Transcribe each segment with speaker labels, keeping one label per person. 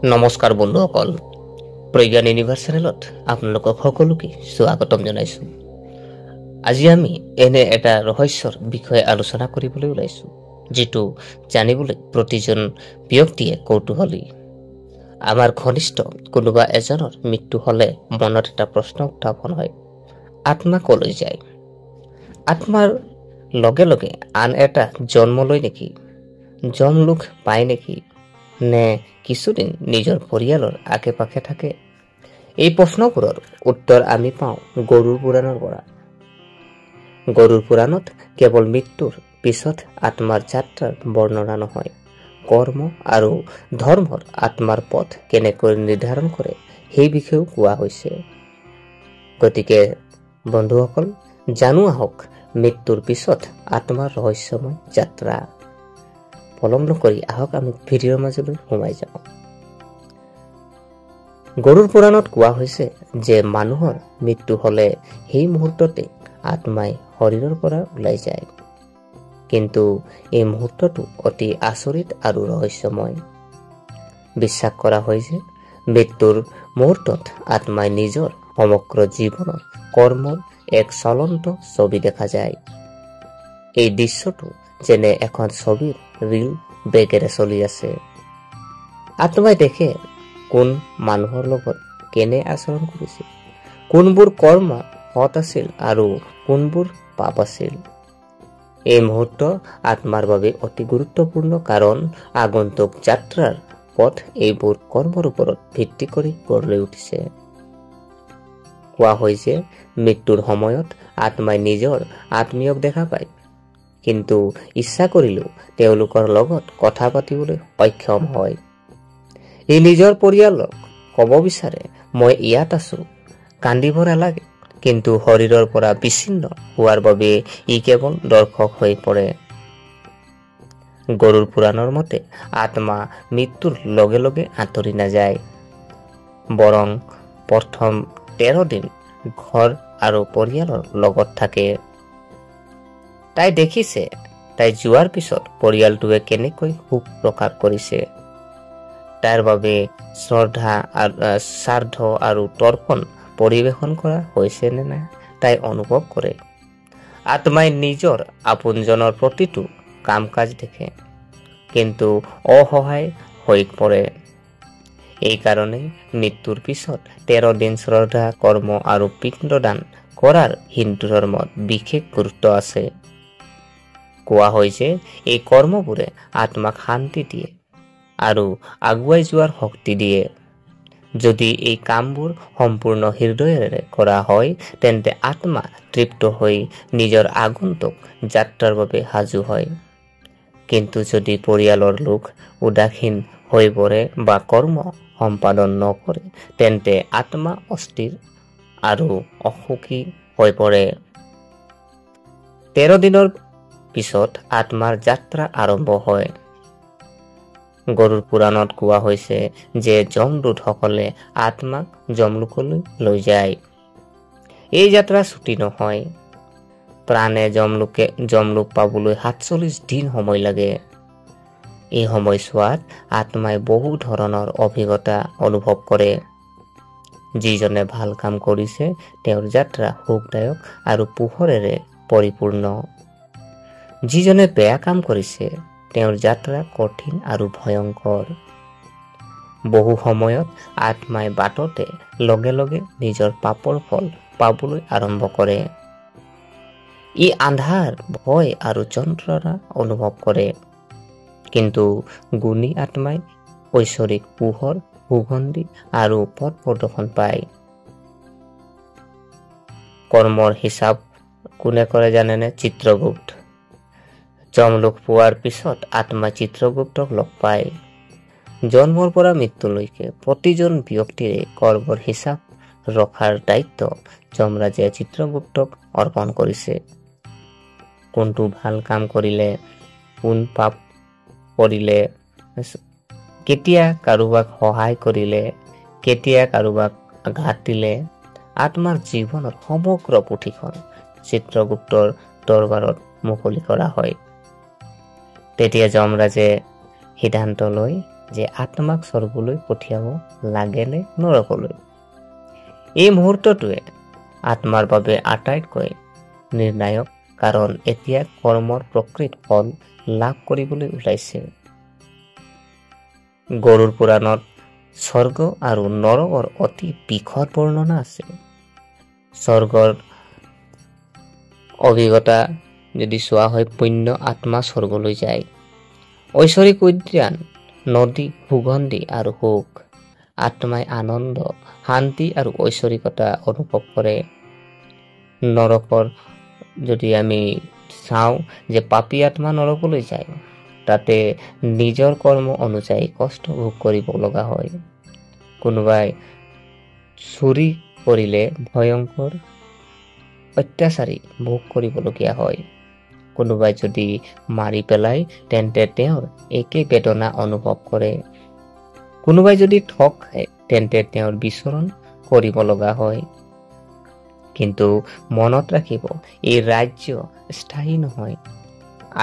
Speaker 1: নমস্কাৰ বন্ধুসকল, প্ৰজ্ঞান ইউনিভাৰ্ছ চেনেলত আপোনালোকক সকলোকে স্বাগতম জনাইছোঁ। আজি আমি এনে এটা ৰহস্যৰ বিষয়ে আলোচনা কৰিবলৈ ওলাইছোঁ, যিটো জানিবলৈ প্ৰতিজন ব্যক্তিয়ে কৌতূহলী। আমাৰ ঘনিষ্ঠ কোনোবা এজনৰ মৃত্যু হ'লে মনত এটা প্ৰশ্ন উত্থাপন হয়, আত্মা কলৈ যায়? আত্মাৰ লগে লগে আন এটা জন্ম লয় নেকি? যমলোক পায় নেকি? নে কিছুদিন নিজৰ পৰিয়ালৰ আশে পাশে থাকে? এই প্ৰশ্নবোৰৰ উত্তৰ আমি পাওঁ গৰুড় পুৰাণৰ পৰা। গৰুড় পুৰাণত কেৱল মৃত্যুৰ পিছত আত্মাৰ যাত্ৰাৰ বৰ্ণনা নহয়, কৰ্ম আৰু ধৰ্মৰ আত্মাৰ পথ কেনেকৈ নিৰ্ধাৰণ কৰে সেই বিষয়েও কোৱা হৈছে। গতিকে বন্ধুসকল, জানো আহক মৃত্যুৰ পিছত আত্মাৰ ৰহস্যময় যাত্ৰা। পলম নকৰি আহক আমি ভিডিঅ'ৰ মাজলৈ সোমাই যাওঁ। গৰুড় পুৰাণত কোৱা হৈছে যে মানুহৰ মৃত্যু হ'লে সেই মুহূৰ্ততে আত্মাই শৰীৰৰ পৰা ওলাই যায়। কিন্তু এই মুহূৰ্তটো অতি আচৰিত আৰু ৰহস্যময়। বিশ্বাস কৰা হয় যে মৃত্যুৰ মুহূৰ্তত আত্মাই নিজৰ সমগ্ৰ জীৱনৰ কৰ্মৰ এক চলন্ত ছবি দেখা যায়। এই দৃশ্যটো যেনে এখন ছবিৰ ৰীল বেগেৰে চলি আছে। আত্মাই দেখে কোন মানুহৰ লগত কেনে আচৰণ কৰিছিল, কোনবোৰ কৰ্ম সৎ আছিল আৰু কোনবোৰ পাপ আছিল। এই মুহূৰ্ত আত্মাৰ বাবে অতি গুৰুত্বপূৰ্ণ, কাৰণ আগন্তুক যাত্ৰাৰ পথ এইবোৰ কৰ্মৰ ওপৰত ভিত্তি কৰি গঢ় লৈ উঠিছে। কোৱা হয় যে মৃত্যুৰ সময়ত আত্মাই নিজৰ আত্মীয়ক দেখা পায়, কিন্তু ইচ্ছা কৰিলেও তেওঁলোকৰ লগত কথা পাতিবলৈ অক্ষম হয়। ই নিজৰ পৰিয়ালক ক'ব বিচাৰে, মই ইয়াত আছো, কান্দিব নালাগে, কিন্তু শৰীৰৰ পৰা বিচ্ছিন্ন হোৱাৰ বাবে ই কেৱল দৰ্শক হৈ পৰে। গৰুড় পুৰাণৰ মতে আত্মা মৃত্যুৰ লগে লগে আঁতৰি নাযায়, বৰং প্ৰথম 13 দিন ঘৰ আৰু পৰিয়ালৰ লগত থাকে। তাই দেখিছে তাই যোৱাৰ পিছত পৰিয়ালটোৱে কেনেকৈ সুখ প্ৰকাশ কৰিছে। তাৰ বাবে শ্ৰাদ্ধ আৰু তৰ্পণ পৰিৱেশন কৰা হৈছে নে নাই তাই অনুভৱ কৰে। আত্মাই নিজৰ আপোনজনৰ প্ৰতিটো কাম কাজ দেখে, কিন্তু অসহায় হৈ পৰে। এই কাৰণেই মৃত্যুৰ পিছত 13 দিন শ্ৰদ্ধা, কৰ্ম আৰু পিণ্ডদান কৰাৰ হিন্দু ধৰ্মত বিশেষ গুৰুত্ব আছে। কোৱা হয় যে এই কৰ্মবোৰে আত্মাক শান্তি দিয়ে আৰু আগুৱাই যোৱাৰ শক্তি দিয়ে। যদি এই কামবোৰ সম্পূৰ্ণ হৃদয়েৰে কৰা হয়, তেন্তে আত্মা তৃপ্ত হৈ নিজৰ আগন্তুক যাত্ৰাৰ বাবে সাজু হয়। কিন্তু যদি পৰিয়ালৰ লোক উদাসীন হৈ পৰে বা কৰ্ম সম্পাদন নকৰে, তেন্তে আত্মা অস্থিৰ আৰু অসুখী হৈ পৰে। 13 দিনৰ পিছত আত্মাৰ যাত্ৰা আৰম্ভ হয়। গৰুড় পুৰাণত কোৱা হৈছে যে যমদূতসকলে আত্মাক যমলোকলৈ লৈ যায়। এই যাত্ৰা ছুটি নহয়, প্ৰাণে যমলোক পাবলৈ 47 দিন সময় লাগে। এই সময়ছোৱাত আত্মাই বহু ধৰণৰ অভিজ্ঞতা অনুভৱ কৰে। যিজনে ভাল কাম কৰিছে তেওঁৰ যাত্ৰা সুখদায়ক আৰু পোহৰেৰে পৰিপূৰ্ণ। যিজনে বেয়া কাম কৰিছে তেওঁৰ যাত্ৰা কঠিন আৰু ভয়ংকৰ। বহু সময়ত আত্মাই বাটতে লগে লগে নিজৰ পাপৰ ফল পাবলৈ আৰম্ভ কৰে। ই আন্ধাৰ, ভয় আৰু যন্ত্ৰণা অনুভৱ কৰে, কিন্তু গুণী আত্মাই ঐশ্বৰিক পোহৰ, সুগন্ধি আৰু পথ প্ৰদৰ্শন পায়। কৰ্মৰ হিচাপ কোনে কৰে জানেনে? চিত্ৰগুপ্ত। যমলোক পোৱাৰ পিছত আত্মাই চিত্ৰগুপ্তক লগ পায়। জন্মৰ পৰা মৃত্যুলৈকে প্ৰতিজন ব্যক্তিৰে কৰ্মৰ হিচাপ ৰখাৰ দায়িত্ব যমৰাজে চিত্ৰগুপ্তক অৰ্পণ কৰিছে। কোনটো ভাল কাম কৰিলে, কোন পাপ কৰিলে, কেতিয়া কাৰোবাক সহায় কৰিলে, কেতিয়া কাৰোবাক আঘাত দিলে, আত্মাৰ জীৱনৰ সমগ্ৰ পুথিখন চিত্ৰগুপ্তৰ দৰবাৰত মুকলি কৰা হয়। তেতিয়া যমৰাজে সিদ্ধান্ত লয় যে আত্মাক স্বৰ্গলৈ পঠিয়াব লাগে নে নৰকলৈ। এই মুহূৰ্তটোৱে আত্মাৰ বাবে আটাইতকৈ নিৰ্ণায়ক, কাৰণ এতিয়া কৰ্মৰ প্ৰকৃত ফল লাভ কৰিবলৈ ওলাইছে। গৰুড় পুৰাণত স্বৰ্গ আৰু নৰকৰ অতি বিশদ বৰ্ণনা আছে। স্বৰ্গৰ অভিজ্ঞতা যদি চোৱা হয়, পুণ্য আত্মা স্বৰ্গলৈ যায়। ঐশ্বৰিক উদ্যান, নদী, সুগন্ধি আৰু সুখ, আত্মাই আনন্দ, শান্তি আৰু ঐশ্বৰিকতা অনুভৱ কৰে। নৰকৰ যদি আমি চাওঁ যে পাপী আত্মা নৰকলৈ যায়, তাতে নিজৰ কৰ্ম অনুযায়ী কষ্ট ভোগ কৰিব লগা হয়। কোনোবাই চুৰি কৰিলে ভয়ংকৰ অত্যাচাৰী ভোগ কৰিবলগীয়া হয়। কোনোবাই যদি মাৰি পেলায় তেন্তে তেওঁৰ একে বেদনা অনুভৱ কৰে। কোনোবাই যদি ঠগ খায় তেন্তে তেওঁৰ বিচৰণ কৰিব লগা হয়। কিন্তু মনত ৰাখিব, এই ৰাজ্য স্থায়ী নহয়।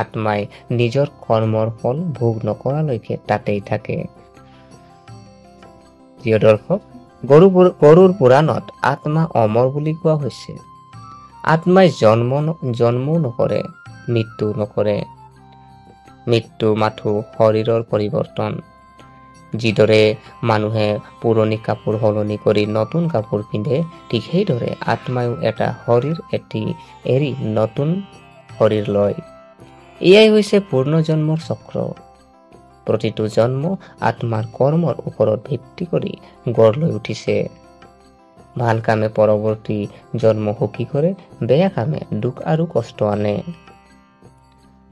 Speaker 1: আত্মাই নিজৰ কৰ্মৰ ফল ভোগ নকৰালৈকে তাতেই থাকে। প্ৰিয় দৰ্শক, গৰুড় পুৰাণত আত্মা অমৰ বুলি কোৱা হৈছে। আত্মাই জন্মও নকৰে, মৃত্যু নকৰে। মৃত্যু মাথো শৰীৰৰ পৰিৱৰ্তন। যিদৰে মানুহে পুৰণি কাপোৰ সলনি কৰি নতুন কাপোৰ পিন্ধে, ঠিক সেইদৰে আত্মায়ো এটা শৰীৰ এৰি নতুন শৰীৰ লয়। এয়াই হৈছে পূৰ্ণ জন্মৰ চক্ৰ। প্ৰতিটো জন্ম আত্মাৰ কৰ্মৰ ওপৰত ভিত্তি কৰি গঢ় লৈ উঠিছে। ভাল কামে পৰৱৰ্তী জন্ম সুখী কৰে, বেয়া কামে দুখ আৰু কষ্ট আনে।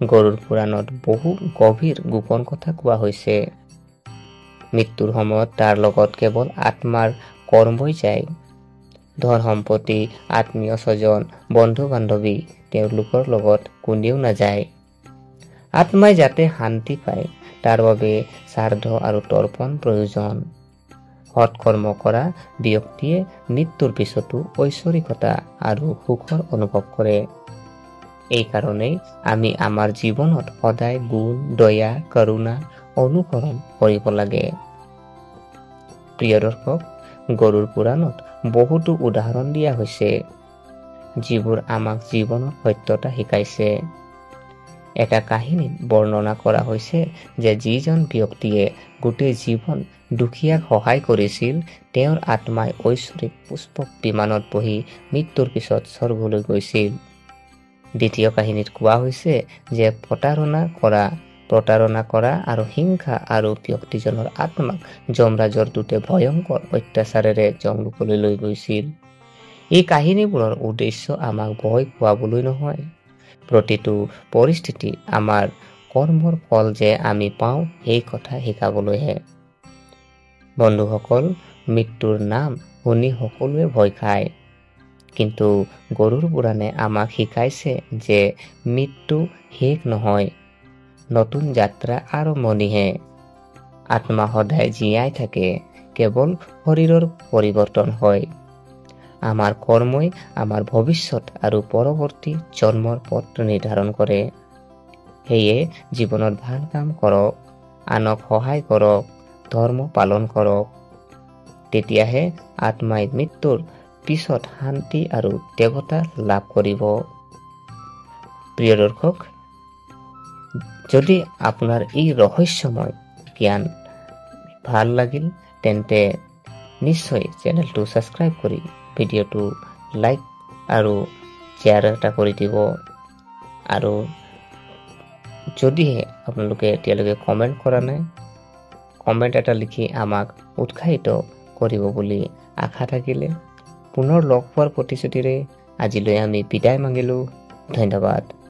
Speaker 1: গৰুড় পুৰাণত বহু গভীৰ গোপন কথা কোৱা হৈছে। মৃত্যুৰ সময়ত তাৰ লগত কেৱল আত্মাৰ কৰ্মই যায়। ধন সম্পত্তি, আত্মীয় স্বজন, বন্ধু বান্ধৱী, তেওঁলোকৰ লগত কোনেও নাযায়। আত্মাই যাতে শান্তি পায় তাৰ বাবে শ্ৰাদ্ধ আৰু তৰ্পণ প্ৰয়োজন। সৎকৰ্ম কৰা ব্যক্তিয়ে মৃত্যুৰ পিছতো ঐশ্বৰিকতা আৰু সুখৰ অনুভৱ কৰে। এই কাৰণেই আমি আমাৰ জীৱনত সদায় গুণ, দয়া, কৰুণা অনুসৰণ কৰিব লাগে। প্ৰিয় দৰ্শক, গৰুড় পুৰাণত বহুতো উদাহৰণ দিয়া হৈছে, যিবোৰ আমাক জীৱনৰ সত্যতা শিকাইছে। এটা কাহিনীত বৰ্ণনা কৰা হৈছে যে যিজন ব্যক্তিয়ে গোটেই জীৱন দুখীয়াক সহায় কৰিছিল, তেওঁৰ আত্মাই ঐশ্বৰিক পুষ্পক বিমানত বহি মৃত্যুৰ পিছত স্বৰ্গলৈ গৈছিল। দ্বিতীয় কাহিনীত কোৱা হৈছে যে প্ৰতাৰণা কৰা আৰু হিংসা আৰু ব্যক্তিজনৰ আত্মাক যমৰাজৰ দূতে ভয়ংকৰ অত্যাচাৰেৰে যমলোকলৈ লৈ গৈছিল। এই কাহিনীবোৰৰ উদ্দেশ্য আমাক ভয় খুৱাবলৈ নহয়, প্ৰতিটো পৰিস্থিতি আমাৰ কৰ্মৰ ফল যে আমি পাওঁ সেই কথা শিকাবলৈহে। বন্ধুসকল, মৃত্যুৰ নাম শুনি সকলোৱে ভয় খায়, কিন্তু গৰুড় পুৰাণে আমাক শিকাইছে যে মৃত্যু শেষ নহয়, নতুন যাত্ৰা আৰম্ভণিহে। আত্মা সদায় জীয়াই থাকে, কেৱল শৰীৰৰ পৰিৱৰ্তন হয়। আমাৰ কৰ্মই আমাৰ ভৱিষ্যত আৰু পৰৱৰ্তী জন্মৰ পথ নিৰ্ধাৰণ কৰে। সেয়ে জীৱনত ভাল কাম কৰক, আনক সহায় কৰক, ধৰ্ম পালন কৰক। তেতিয়াহে আত্মাই মৃত্যুৰ পিছত শান্তি আৰু দেৱতা লাভ কৰিব। প্ৰিয় দৰ্শক, যদি আপোনাৰ এই ৰহস্যময় জ্ঞান ভাল লাগিল তেন্তে নিশ্চয় চেনেলটো ছাবস্ক্ৰাইব কৰি ভিডিঅ'টো লাইক আৰু শ্বেয়াৰ এটা কৰি দিব। আৰু যদিহে আপোনালোকে এতিয়ালৈকে কমেণ্ট কৰা নাই, কমেণ্ট এটা লিখি আমাক উৎসাহিত কৰিব বুলি আশা থাকিলে। পুনৰ লগ পোৱাৰ প্ৰতিশ্ৰুতিৰে আজিলৈ আমি বিদায় মাগিলোঁ। ধন্যবাদ।